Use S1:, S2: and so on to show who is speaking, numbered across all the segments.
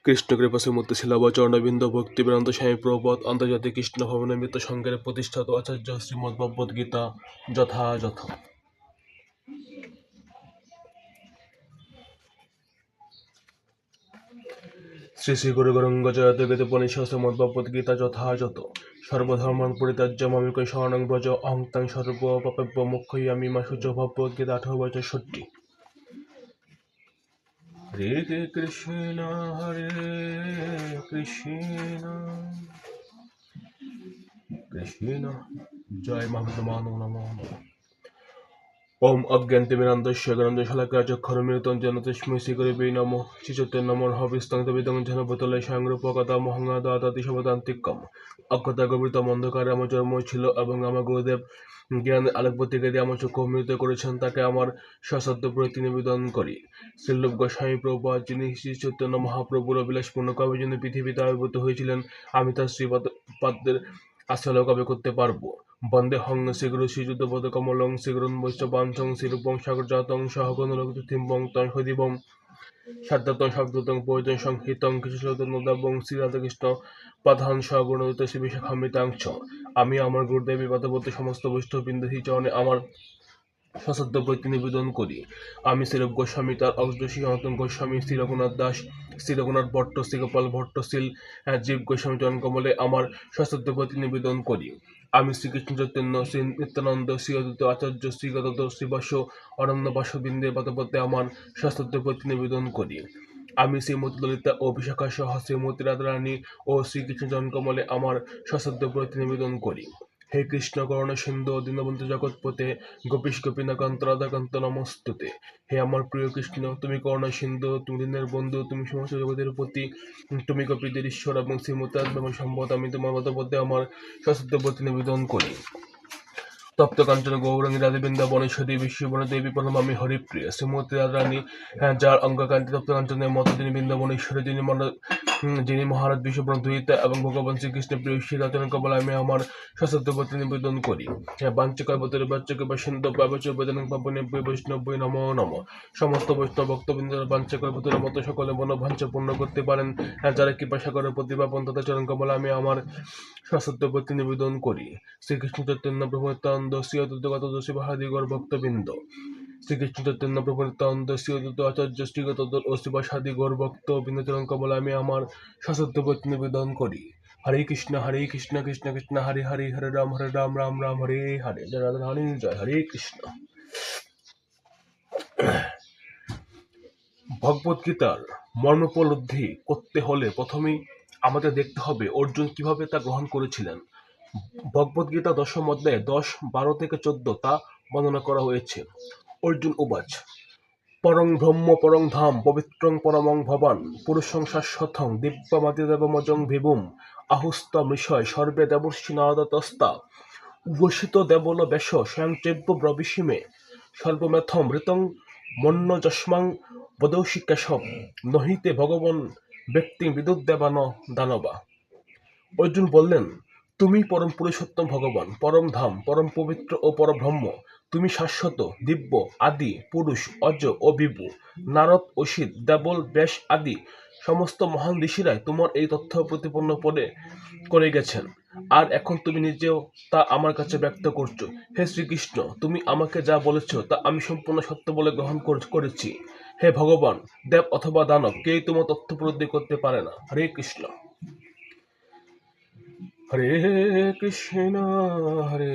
S1: কৃষ্ণকৃপাসুমূর্তি শিলাবচরণবিন্দ ভক্তিবেদান্ত স্বামী প্রভুপাদ আন্তর্জাতিক কৃষ্ণ ভবনমিত্র সংঘের প্রতিষ্ঠাত আচার্য শ্রীমদ্ ভগবদ্গীতা যথাযথ। শ্রী শ্রী গুরু গৌরাঙ্গ জয়দেবেদোপনিষৎ শ্রীমদ্ ভগবদ্গীতা যথাযথ। সর্বধর্মান পরিত্যাজ্য মামেকং শরণং ব্রজ অহং ত্বং সর্বপাপেভ্যো মোক্ষয়িষ্যামি মা শুচো। ভগবদ্গীতা 18:64। হরে কৃষ্ণ হরে কৃষ্ণ কৃষ্ণ জয় মহাত্মানো নমঃ। ওম অজ্ঞানতিমিরান্ধস্য জ্ঞানাঞ্জনশলাকয়া চক্ষুরুন্মিলিतं येन তস্मै শ্রীগুরবে নমঃ। শ্রীচৈতন্যমহাপ্রভুঃ বিদং স্বয়ং রূপকথামহং দদাতি স্বপদান্তিকम्। অজ্ঞতাগর্বিতম অন্ধকারে আমার জন্ম ছিল এবং আমার গুরুদেব জ্ঞানের আলোকবর্তিকা দিয়ে আমার চক্ষু উন্মোচিত করেছেন, তাকে আমার সশ্রদ্ধ প্রীতি নিবেদন করি। শ্রীরূপ গোস্বামী প্রভুপাদ, যিনি শ্রী চৈতন্য মহাপ্রভুর বিলাসপূর্ণ কাব্যের জন্য পৃথিবীতে আবির্ভূত হয়েছিলেন, আমি তার শ্রীপাদের আশ্রয় কবে করতে পারবো। বন্দে হং শ্রীগুরু শ্রীযুতপদ কমলং শ্রীগুরুন বৈষ্ণবাঞ্ছং শ্রীরূপং সাগরজাতং সহগণরঘুতিম্বং তং হরিবং সাদ্ধাতং শব্দতং পরিতং সংহিতং কৃষ্ণচৈতন্যদেবং শ্রী রাধাকৃষ্ণ প্রধান সহগুণযুক্ত শ্রী বিশাখামৃতাংশ। আমি আমার গুরুদেবী পাদবর্তী সমস্ত বৈষ্ণববৃন্দ চরণে আমার সশ্রদ্ধ প্রীতি নিবেদন করি। আমি শ্রীরূপ গোস্বামী, তার অগ্রজ শ্রী সনাতন গোস্বামী, শ্রী রঘুনাথ দাস, শ্রী রঘুনাথ ভট্ট, শ্রী গোপাল ভট্ট, শ্রী জীব গোস্বামী চরণ কমলে আমার সশ্রদ্ধ প্রীতি নিবেদন করি। আমি শ্রীকৃষ্ণ চৈতন্য, শ্রী নিত্যানন্দ, শ্রী অদ্বৈত আচার্য, শ্রী গদাধর, শ্রীবাস অনন্য বাসবৃন্দের পাদপদ্মে আমার সশ্রদ্ধ প্রীতি নিবেদন করি। আমি শ্রীমতী ললিতা ও বিশাখা সহ শ্রীমতী রাধারানী ও শ্রীকৃষ্ণ চরণ কমলে আমার সশ্রদ্ধ প্রীতি নিবেদন করি। হে কৃষ্ণ করুণা সিন্ধু দীনবন্ধু জগৎপতে গোপীশ গোপীনাকান্ত রাধাকান্ত নমস্তুতে। হে আমার প্রিয় কৃষ্ণ, তুমি করুণা সিন্ধু, তুমি দীনের বন্ধু, তুমি সমস্ত জগতের প্রতি, তুমি গোপীদের ঈশ্বর এবং শ্রীমতী আত্মা সম্পদ। আমি তোমার পদপদ্মে আমার সশ্রদ্ধ প্রীতি নিবেদন করি। তপ্ত কাঞ্চন গৌরাঙ্গী রাধে বৃন্দাবনেশ্বরী বিশ্ববর্ণ দেবী প্রণমামি হরিপ্রিয়া শ্রীমতী রাধারানী, যার অঙ্গকান্তি তপ্ত কাঞ্চনের মতো তিনি বৃন্দাবনেশ্বরী, যিনি মহারাজ বিশ্ববর্ণ দুহিতা এবং ভগবান শ্রীকৃষ্ণের প্রিয় শ্রী রাচরণ কমল আমি আমার সশ্রদ্ধ প্রীতি নিবেদন করি। বাঞ্চকল্পতরু বাচ্চকল্পসিন্ধু ভ্যবচ পতিতানাং পাবনেভ্যো বৈষ্ণবেভ্যো নমো নমঃ। সমস্ত বৈষ্ণব ভক্তবৃন্দ বাঞ্চকল্পতরুর মতো সকলে মনোবাঞ্ছা পূর্ণ করতে পারেন, যারা কৃপাসাগরের প্রতিভাবান তথা চরণ কমল আমি আমার সশ্রদ্ধ প্রীতি নিবেদন করি। শ্রীকৃষ্ণ চৈতন্য প্রভু নিত্যানন্দ, শ্রী অদ্বৈত গদাধর শিবাসাদি গৌর ভক্তবৃন্দ, শ্রীকৃষ্ণ চৈতন্য প্রভু নিত্যানন্দ, শ্রী অদ্বৈত আচার্য শ্রী গদাধর ও শিবাসাদি গৌর ভক্তবৃন্দ চরণ কমল আমি আমার সশ্রদ্ধ প্রীতি নিবেদন করি। হরে কৃষ্ণ কৃষ্ণ কৃষ্ণ হরে হরে, হরে রাম রাম রাম হরে হরে। জয় রাধারানী জয়। হরে কৃষ্ণ। ভগবদ্গীতার মর্মোপলব্ধি করতে হলে প্রথমেই আমাদের দেখতে হবে অর্জুন কিভাবে তা গ্রহণ করেছিলেন। ভগবদ্গীতা দশম অধ্যায়ে 10, 12 থেকে 14 তা বর্ণনা করা হয়েছে। অর্জুন উবাচ পরং ব্রহ্ম পরং ধাম পবিত্রং পরমং ভবান পুরুষং শাশ্বতং দিব্যমাদিদেবমজং ভিভুম আহুস্ত মৃষয় সর্বে দেবর্ষি নারদতস্তা উবসিত দেবল বেশ স্বয়ংচৈব ব্রবিষিমে সর্বমেথম ঋতং মন্যযস্মাং বদৌষি কেশব নহিতে ভগবান ব্যক্তি বিদুদ্দেবান দানবা। অর্জুন বললেন, তুমি পরম পুরুষোত্তম ভগবান, পরম ধাম, পরম পবিত্র ও পরব্রহ্ম। তুমি শাশ্বত, দিব্য, আদি, পুরুষ, অজ ও বিভু। নারদ, অসিত, দেবল, ব্যাস আদি সমস্ত মহান ঋষিরাই তোমার এই তথ্য প্রতিপন্ন করে গেছেন, আর এখন তুমি নিজেও তা আমার কাছে ব্যক্ত করছো। হে শ্রীকৃষ্ণ, তুমি আমাকে যা বলেছ তা আমি সম্পূর্ণ সত্য বলে গ্রহণ করেছি। হে ভগবান, দেব অথবা দানব কেউ তোমার তথ্য উপলব্ধি করতে পারে না। হরে কৃষ্ণ। হরে কৃষ্ণ হরে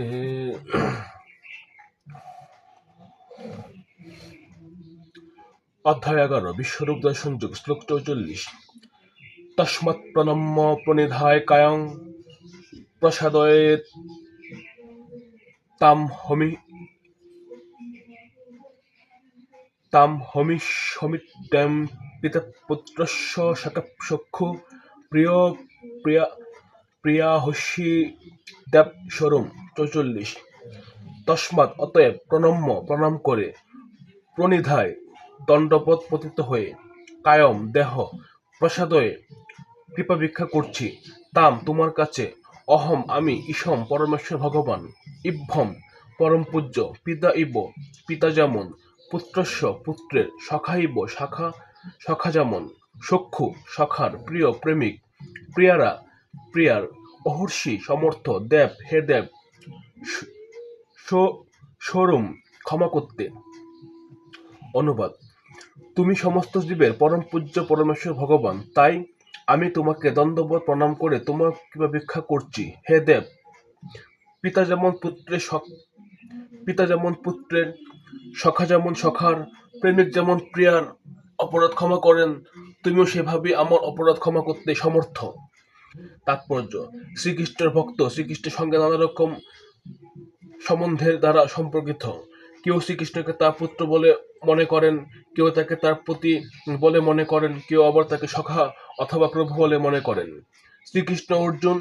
S1: অধ্যায় 11 বিশ্বরূপ দর্শন যুগ শ্লোক 44 তস্মাৎ প্রণম্য প্রণিধায় কায়ং প্রসাদয়েৎ তাম হমিষ্যমিত্যং পিতপুত্রস্য সখু প্রিয় প্রিয়াহস্যি দেব স্বরূপ 44। তস্মাৎ অতএব প্রণম্য প্রণাম করে, প্রণিধায় দণ্ডবৎ পতিত হয়ে, কায়ম দেহ, প্রসাদয়ে কৃপা ভিক্ষা করছি, তাম তোমার কাছে, অহম আমি, ঈশম পরমেশ্বর ভগবান, ইভ্যম পরম পূজ্য, পিতা ইব পিতা যেমন, পুত্রস্য পুত্রের, সখা ইব সখা যেমন, সখ্যু সখার, প্রিয় প্রেমিক, প্রিয়ারা প্রিয়ার, অহর্ষি সমর্থ, দেব হে দেব, শোরুম ক্ষমা করতে। অনুবাদ: তুমি সমস্ত জীবের পরম পূজ্য পরমেশ্বর ভগবান, তাই আমি তোমাকে দণ্ডবত প্রণাম করে তোমার কৃপা ভিক্ষা করছি। হে দেব, পিতা যেমন পুত্রের, সখা যেমন সখার, প্রেমিক যেমন প্রিয়ার অপরাধ ক্ষমা করেন, তুমিও সেভাবে আমার অপরাধ ক্ষমা করতে সমর্থ। তাৎপর্য: শ্রীকৃষ্ণের ভক্ত শ্রীকৃষ্ণের সঙ্গে নানা রকম সম্বন্ধের দ্বারা সম্পর্কিত। কেউ শ্রীকৃষ্ণকে তার পুত্র বলে মনে করেন, কেউ তাকে তার পতি বলে মনে করেন, কেউ আবার তাকে সখা অথবা প্রভু বলে মনে করেন। শ্রীকৃষ্ণ অর্জুন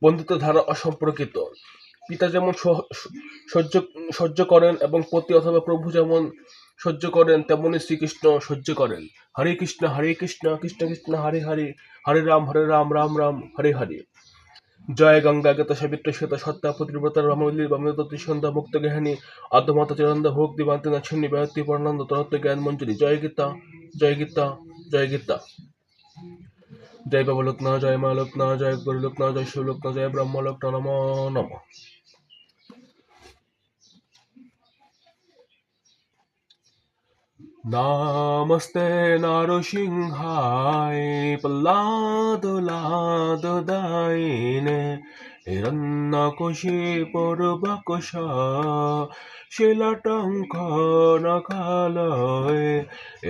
S1: বন্ধুত্ব দ্বারা অসম্পর্কিত। পিতা যেমন সহ্য করেন এবং পতি অথবা প্রভু যেমন সহ্য করেন, তেমনি শ্রীকৃষ্ণ সহ্য করেন। হরে কৃষ্ণ কৃষ্ণ কৃষ্ণ হরে হরে, হরে রাম রাম রাম হরে হরে। জয় গঙ্গা গীতা সাবিত্রী শ্বেতা সত্তা পতিব্রতা রমলী বামদত্তি সন্ধ্যা মুক্ত গেহানি আদ্যমাতা চিরন্দ ভোগ দিবান্তি নাছিন্নি ব্যক্তি পরনন্দ তরত্ব জ্ঞান মঞ্জুরি। জয় গীতা জয় গীতা জয় গীতা। জয় বাবা লোকনা, জয় মা লোকনা, জয় গুরু লোকনা, জয় শিব লোকনা, জয় ব্রহ্ম লোকনা, নমো নমঃ। নমস্তে নরসিংহায় প্রহ্লাদলাদদায়িনে হিরণ্যকশিপুরবকশ শিলাটঙ্ক নখালয়ে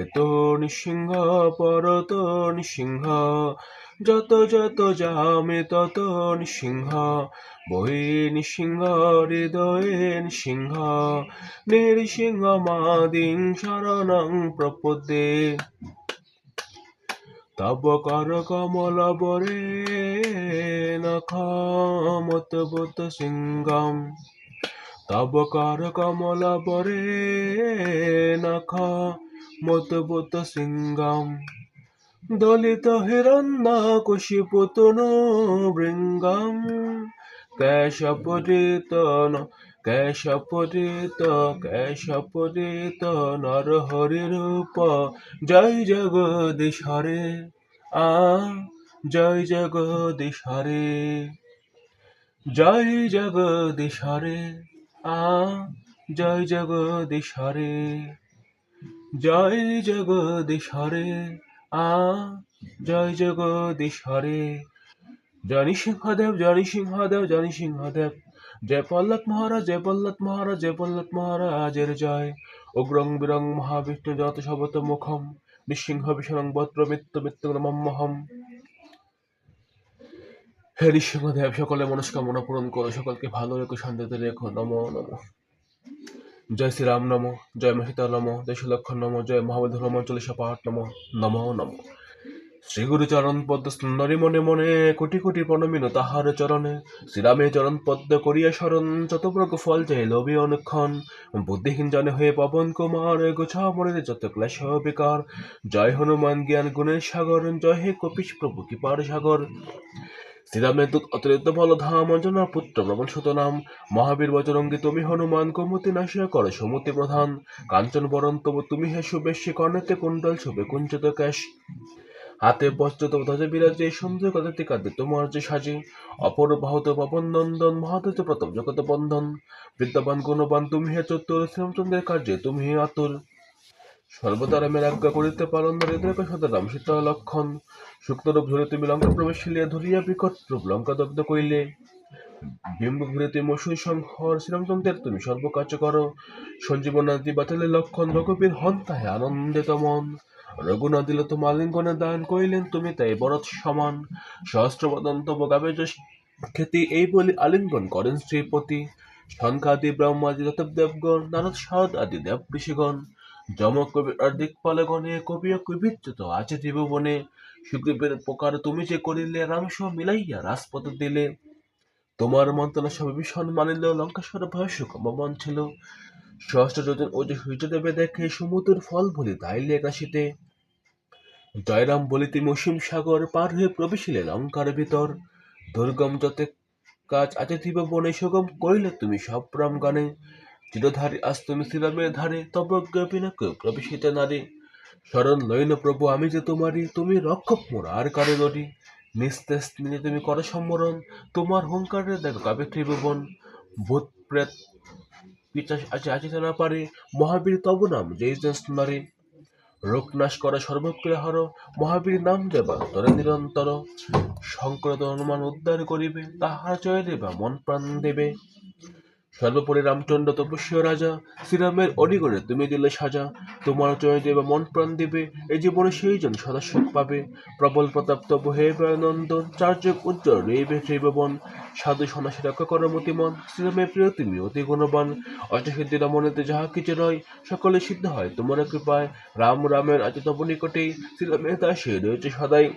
S1: এতো নৃসিংহ পরত নৃসিংহ যত যত যামে তত নৃসিংহ বহি নৃসিংহ হৃদয়ে নৃসিংহ নৃসিংহ মাদিং শরণং প্রপদ্যে তব কর কমল বরে নখমতবত সিংহম তব কর কমল বরে নখমতবত সিংহম দলিত হিরণ্যকশিপুতনু বৃঙ্গম কেশপরিত নরহরি রূপ। জয় জগদীশ হরে, জয় জগদীশ হরে, জয় জগদীশ হরে, জয় জগদীশ হরে, জয় জগদীশ হরে, জয় জগদীশ হরে। জয় নৃসিংহদেব, জয় নৃসিংহদেব, জয় নৃসিংহদেব। জয় প্রহ্লাদ মহারাজ, জয় প্রহ্লাদ মহারাজ, জয় প্রহ্লাদ মহারাজের জয়। উগ্রং বীরং মহাবিষ্ণু যত শবত মুখম নৃসিংহ ভীষণং বত্র মৃত্যু মৃত্যু নমঃ। হে নৃসিংহদেব, সকলে মনস্কামনা পূরণ করো, সকলকে ভালো রেখো, শান্তিতে রেখো। নমো নমঃ। জয় শ্রীরাম নমঃ, জয় মা সীতা নমঃ, জয় সুলক্ষণ নমঃ, জয় মহাবীর হনুমান চল্লিশা পাঠ নমঃ। নমো নমঃ। শ্রী গুরু চরণ পদ্ম স্তন্নরি মনে মনে কোটি কোটি প্রণমিন তাহার চরণে। শ্রীরামে চরণ পদ্ম করিয়া শরণ, চতব্রগ ফল যায় লোভে অনুক্ষণ। বুদ্ধিহীন জনে হয়ে পবন কুমার, গোছা মনের যত ক্লেশ বিকার। জয় হনুমান জ্ঞান গুণের সাগর, জয় হে কপিশ প্রভু কৃপার সাগর। শ্রীরামের দূত অতিরিক্ত বলধাম, অঞ্জনার পুত্র প্রবল সুত নাম। মহাবীর বজরঙ্গী তুমি হনুমান, কুমতি নাশিয়া কর সমুতি প্রধান। কাঞ্চন বরণ তবু তুমি হে সুবেশী, কর্ণেতে কুণ্ডল শোভে কুঞ্চিত কেশ। হাতে বস্ত্র ধ্বজা বিরাজে, সুন্দর কদাতি কাঁদে তোমার যে সাজে। অপর বাহুত পবন নন্দন, মহাতেজ প্রতাপ জগত বন্ধন। বিদ্যাবান গুণবান তুমি হে চতুর, শ্রীরামচন্দ্রের কার্যে তুমি হে আতুর। সর্বদা রামের আজ্ঞা করিতে পালন, হৃদয় সদা রাম সীতা লক্ষণ। শুক্লরূপ ধরে তুমি লঙ্কা প্রবেশিলে, ধরিয়া বিকট রূপ লঙ্কা দগ্ধ করিলে। বিম্ব ঘুরে তুমি অসুর সংহর, শ্রীরামচন্দ্রের তুমি সর্বকার্য করো। সঞ্জীবনাদি বাতালে লক্ষণ, রঘুবীর হন তাহে আনন্দিত মন। রঘুনা দিল তোমা আলিঙ্গনে দান, করিলেন তুমি তাই বরৎ সমান। সহস্র বদন তব গাবে যশ খ্যাতি, এই বলি আলিঙ্গন করেন শ্রীপতি। শঙ্খাদি ব্রহ্মাদি যত দেবগণ, নারদ সারদ আদি দেব ঋষিগণ। যম কবি আর দিকপালগণে, কবি ও কবিচ্যুত আছে ত্রিভুবনে। সুগ্রীবের উপকার তুমি যে করিলে, রাম সহ মিলাইয়া রাজপথ দিলে। তোমার মন্ত্রণা সব ভীষণ মানিল, লঙ্কেশ্বর ভয় সুকম ছিল। সহস্র যোজন ও যে সূর্যদেবে দেখে, সমুদ্রের ফল বলি তাইলে কাশিতে। জয়রাম বলি তুমি অসীম সাগর, পার হয়ে প্রবেশিলে লঙ্কার ভিতর। দুর্গম যত কাজ আছে ত্রিভুবনে, সুগম করিলে তুমি সব রাম গানে। চিরধারী আজ তুমি শ্রীরামের ধারে, তব বিনা কেউ প্রবেশিতে নারে। শরণ লইন প্রভু আমি যে তোমারই, তুমি রক্ষক মোর আর কারে নরি। নিস্তেজ নিয়ে তুমি করো সম্মরণ, তোমার হুঙ্কারে দেখো কাবে ত্রিভুবন। ভূত প্রেত পিচাস আছে আসিতে না পারে, মহাবীর তব নাম যেই নারী। রোগনাশ করা সর্বক্রিয়া হর, মহাবীর নাম দেবা তরে নিরন্তর। সংকট অনুমান উদ্ধার করিবে, তাহার জয় দেবা মন প্রাণ দেবে। সর্বোপরি রামচন্দ্র তপস্বী রাজা, শ্রীরামের অডিগণে তুমি দিলে সাজা। তোমার জয় দেবে মন প্রাণ দেবে, এ জীবনে সেই জন সদা সুখ পাবে। প্রবল প্রতাপ তব হে নন্দন, চার যুগ উজ্জ্বল রইবে ত্রিভুবন। সাধু সন্ন্যাসী রক্ষা কর মতিমন, শ্রীরামের প্রিয় তুমি অতি গুণবান। অষ্টসিদ্ধি রমণীতে যাহা কিছু রয়, সকলে সিদ্ধ হয় তোমার কৃপায়। রাম রামের আছে তব নিকটেই, শ্রীরামের দাসে রয়েছে সদাই।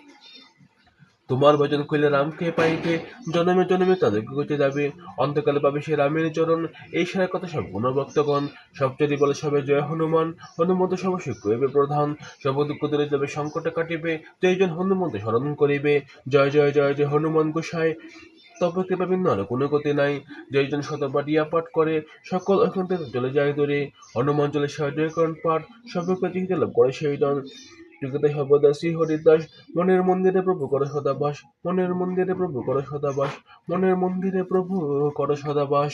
S1: তোমার ভজন করিলে রামকে পাইবে, জনমে জনমে তাদেরকে গতি যাবে। অন্তকালে পাবে সে রামের চরণ, এই সারা কথা সব গুণভক্তগণ। সবচেয়ে বলে সবে জয় হনুমান, হনুমন্ত সব সুখ করিবে প্রধান। সব দুঃখ দূরে যাবে সংকটে কাটিবে, যেইজন হনুমন্ত স্মরণ করিবে। জয় জয় জয় জয় হনুমান গোসাই, তবে কৃপা বিন্দু আর কোনো গতি নাই। যেইজন শতবার ইয়া পাঠ করে, সকল অশান্তি চলে যায় দূরে। হনুমান চলে সহজয়করণ পাঠ, সর্বকে চিহিতে লাভ করে সেই জন। যুগতে সর্বদা শ্রী হরিদাস, মনের মন্দিরে প্রভু করো সদাবাস। মনের মন্দিরে প্রভু করো সদাবাস, মনের মন্দিরে প্রভু করো সদাবাস।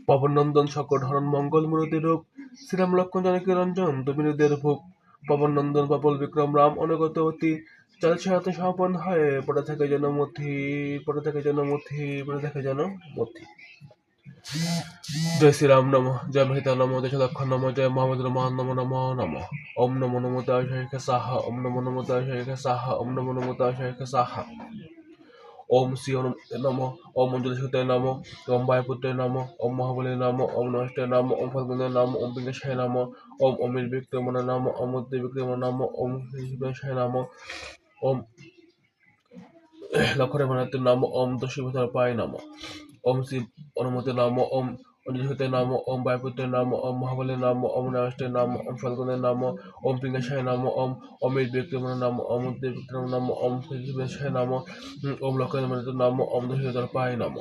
S1: পবনন্দন সকট হরণ মঙ্গল মূরতি রূপ, শ্রীরাম লক্ষ্মণ জানকী রঞ্জন দুবিনীদের ভূপ। পবনন্দন প্রবল বিক্রম রাম অনুগত অতি, চাল ছাড়াতে সমাপন হয় পড়ে থাকে যেন মথি, পড়ে থাকে যেন মথি, পড়ে থাকে যেন মথি। জয় শ্রীরাম নম, জয় মহিতা নম, জয় লক্ষণ নম, জয় মোহাম্মদ রহমান নম নম নম। ওম নমো নমো দাশায়িক সাহা, ওম নমো নমো দাশায়িক সাহা, ওম নমো নমো দাশায়িক সাহা। ওম শ্রী নম, ওম মঞ্জুলসুতায় নম, ওম বায়ুপুত্রায় নম, ওম মহাবলী নম, ওম নষ্টায় নম, ওম ফলগুণায় নম, ওম বিঘ্নেশায় নম, ওম অমির বিক্রমণ নম, ওম উদ্দীপ বিক্রমণ নম, ওম হিবেশায় নম, ওম লক্ষণে ভনাতে নম, ওম দশীভূতার পায় নম। ওম শ্রী অনুমতে নম, ওম অঞ্জলিতে নম, ওম বায়ুপুত্রের নাম, ওম মহাবলীর নাম, ওম নষ্টের নাম, ওম ফলগুণের নাম, ওম পিঙ্গাশায় নাম, ওম অমির বিক্রমণ নাম, ওম উদ্দীপ বিক্রম নাম, ওম হিবেশায় নাম, ওম লক্ষণে ভনাতে নাম, ওম দশীভূতার পায় নাম।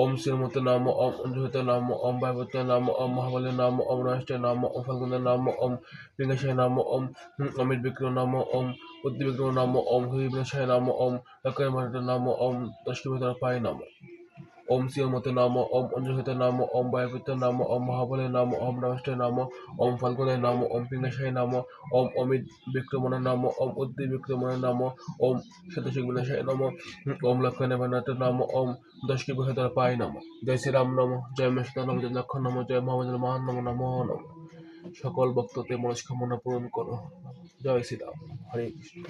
S1: ওম শ্রীমতে নাম, ওম অঞ্জলিতে নাম, ওম বায়ুপুত্রের নাম, ওম মহাবলীর নাম, ওম নষ্টের নাম, ওম ফলগুণের নাম, ওম পিঙ্গাশায় নাম, ওম অমির বিক্রম নাম, ওম উদ্দীপ বিক্রম নাম, ওম হিবেশায় নাম, ওম লক্ষণে ভনাতে নাম, ওম দশীভূতার পায় নাম। ওম শ্রীমতে নাম, ওম অঞ্জলিতে নাম, ওম বায়ুপুত্রের নাম, ওম মহাবলের নাম, ওম নষ্টের নাম, ওম ফাল্গুনের নাম, ওম পিঙ্গাশায় নাম, ওম অমিত বিক্রমণের নাম, ওম উদ্দীপ বিক্রমণের নাম, ওম শতশিক বিনাশায় নাম, ওম লক্ষণে ভনাতের নাম, ওম দশটি বৃহদার পায় নাম। জয় শ্রীরাম নম, জয় মেষদা নম, জয় লক্ষণ নম, জয় মোহাম্মদ মহান নম নমো নম। সকল ভক্ততে মনস্কামনা পূরণ করো। জয় শ্রীরাম, হরে কৃষ্ণ।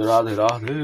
S1: রাধে রাধে।